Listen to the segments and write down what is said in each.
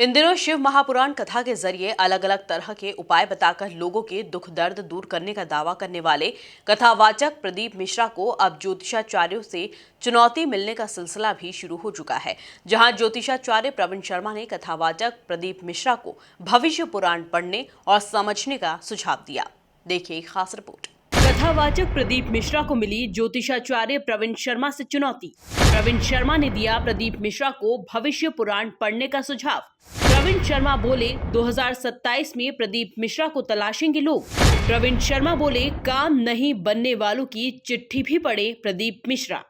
इन दिनों शिव महापुराण कथा के जरिए अलग अलग तरह के उपाय बताकर लोगों के दुख दर्द दूर करने का दावा करने वाले कथावाचक प्रदीप मिश्रा को अब ज्योतिषाचार्यों से चुनौती मिलने का सिलसिला भी शुरू हो चुका है। जहां ज्योतिषाचार्य प्रवीण शर्मा ने कथावाचक प्रदीप मिश्रा को भविष्य पुराण पढ़ने और समझने का सुझाव दिया। देखिए खास रिपोर्ट। कथावाचक प्रदीप मिश्रा को मिली ज्योतिषाचार्य प्रवीण शर्मा से चुनौती। प्रवीण शर्मा ने दिया प्रदीप मिश्रा को भविष्य पुराण पढ़ने का सुझाव। प्रवीण शर्मा बोले 2027 में प्रदीप मिश्रा को तलाशेंगे लोग। प्रवीण शर्मा बोले काम नहीं बनने वालों की चिट्ठी भी पढ़े प्रदीप मिश्रा।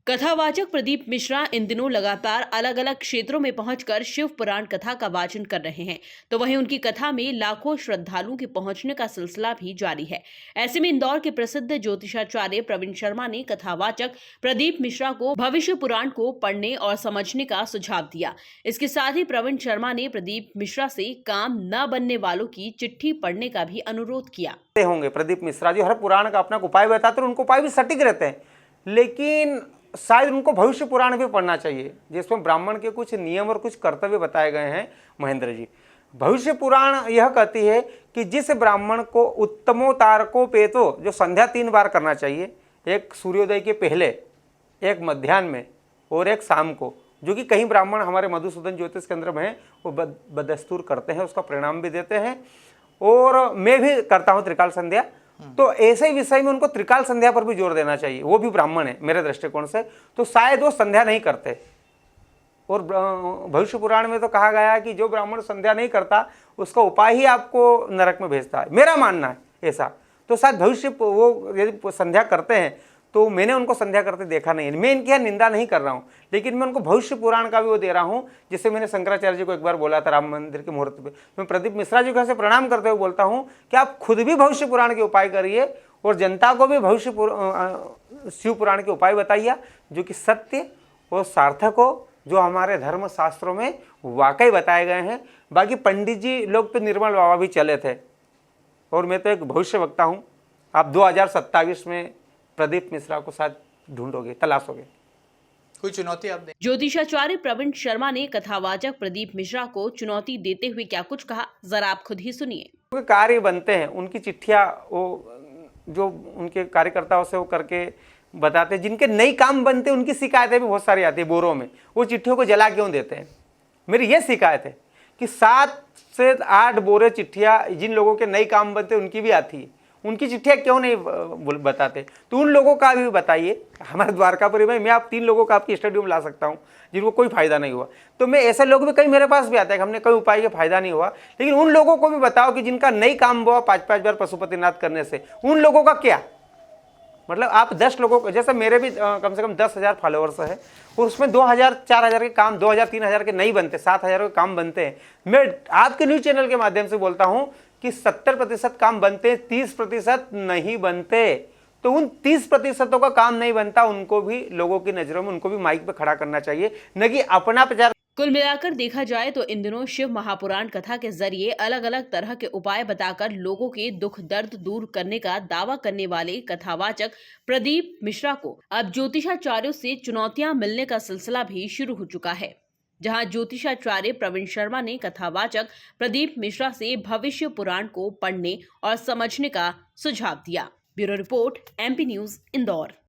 कथावाचक प्रदीप मिश्रा इन दिनों लगातार अलग अलग क्षेत्रों में पहुंचकर शिव पुराण कथा का वाचन कर रहे हैं, तो वहीं उनकी कथा में लाखों श्रद्धालुओं के पहुंचने का सिलसिला भी जारी है। ऐसे में इंदौर के प्रसिद्ध ज्योतिषाचार्य प्रवीण शर्मा ने कथावाचक प्रदीप मिश्रा को भविष्य पुराण को पढ़ने और समझने का सुझाव दिया। इसके साथ ही प्रवीण शर्मा ने प्रदीप मिश्रा से काम न बनने वालों की चिट्ठी पढ़ने का भी अनुरोध किया। होंगे प्रदीप मिश्रा जी हर पुराण का अपना उपाय बताते हैं, उनको उपाय भी सटीक रहते हैं, लेकिन शायद उनको भविष्य पुराण भी पढ़ना चाहिए जिसमें ब्राह्मण के कुछ नियम और कुछ कर्तव्य बताए गए हैं। महेंद्र जी, भविष्य पुराण यह कहती है कि जिस ब्राह्मण को उत्तमो तारको पेतो, जो संध्या 3 बार करना चाहिए, एक सूर्योदय के पहले, एक मध्याह्न में और एक शाम को, जो कि कई ब्राह्मण हमारे मधुसूदन ज्योतिष केंद्र में हैं, वो बदस्तूर करते हैं, उसका परिणाम भी देते हैं और मैं भी करता हूँ त्रिकाल संध्या। तो ऐसे ही विषय में उनको त्रिकाल संध्या पर भी जोर देना चाहिए। वो भी ब्राह्मण है मेरे दृष्टिकोण से, तो शायद वो संध्या नहीं करते। और भविष्य पुराण में तो कहा गया है कि जो ब्राह्मण संध्या नहीं करता उसका उपाय ही आपको नरक में भेजता है, मेरा मानना है ऐसा। तो शायद भविष्य वो यदि संध्या करते हैं तो मैंने उनको संध्या करते देखा नहीं है। मैं इनकी यहाँ निंदा नहीं कर रहा हूँ, लेकिन मैं उनको भविष्य पुराण का भी वो दे रहा हूँ। जिससे मैंने शंकराचार्य जी को एक बार बोला था राम मंदिर के मुहूर्त पे, मैं प्रदीप मिश्रा जी को ऐसे प्रणाम करते हुए बोलता हूँ कि आप खुद भी भविष्य पुराण के उपाय करिए और जनता को भी शिव पुराण के उपाय बताइए, जो कि सत्य और सार्थक हो, जो हमारे धर्म शास्त्रों में वाकई बताए गए हैं। बाकी पंडित जी लोग तो निर्मल बाबा भी चले थे, और मैं तो एक भविष्य वक्ता हूँ। आप 2027 में प्रदीप मिश्रा को साथ ढूंढोगे, तलाशोगे। कोई चुनौती आप दें? ज्योतिषाचार्य प्रवीण शर्मा ने कथावाचक प्रदीप मिश्रा को चुनौती देते हुए क्या कुछ कहा, जरा आप खुद ही सुनिए। कार्य बनते हैं, उनकी चिट्ठियाँ वो जो उनके कार्यकर्ताओं से वो करके बताते हैं। जिनके नई काम बनते हैं उनकी शिकायतें भी बहुत सारी आती है बोरों में, वो चिट्ठियों को जला क्यों देते हैं। मेरी ये शिकायत है कि 7 से 8 बोरे चिट्ठियाँ जिन लोगों के नई काम बनते हैं उनकी भी आती है, उनकी चिट्ठियाँ क्यों नहीं बताते। तो उन लोगों का भी बताइए। हमारे द्वारकापुरी में मैं आप 3 लोगों का आपकी स्टडी में ला सकता हूँ जिनको कोई फायदा नहीं हुआ। तो मैं ऐसे लोग भी कई मेरे पास भी आते हैं, हमने कई उपाय के फायदा नहीं हुआ, लेकिन उन लोगों को भी बताओ कि जिनका नई काम हुआ 5-5 बार पशुपतिनाथ करने से, उन लोगों का क्या। मतलब आप 10 लोगों को, जैसे मेरे भी कम से कम 10,000 फॉलोअर्स है और उसमें 2,000-4,000 के काम, 2,000-3,000 के नहीं बनते, 7,000 के काम बनते हैं। मैं आपके न्यूज़ चैनल के माध्यम से बोलता हूं कि 70% काम बनते हैं, 30% नहीं बनते। तो उन 30% का काम नहीं बनता, उनको भी लोगों की नजरों में उनको भी माइक पे खड़ा करना चाहिए, न कि अपना प्रचार। कुल मिलाकर देखा जाए तो इन दिनों शिव महापुराण कथा के जरिए अलग अलग तरह के उपाय बताकर लोगों के दुख दर्द दूर करने का दावा करने वाले कथावाचक प्रदीप मिश्रा को अब ज्योतिषाचार्यों से चुनौतियां मिलने का सिलसिला भी शुरू हो चुका है। जहां ज्योतिषाचार्य प्रवीण शर्मा ने कथावाचक प्रदीप मिश्रा से भविष्य पुराण को पढ़ने और समझने का सुझाव दिया। Bureau report, MP news, Indore.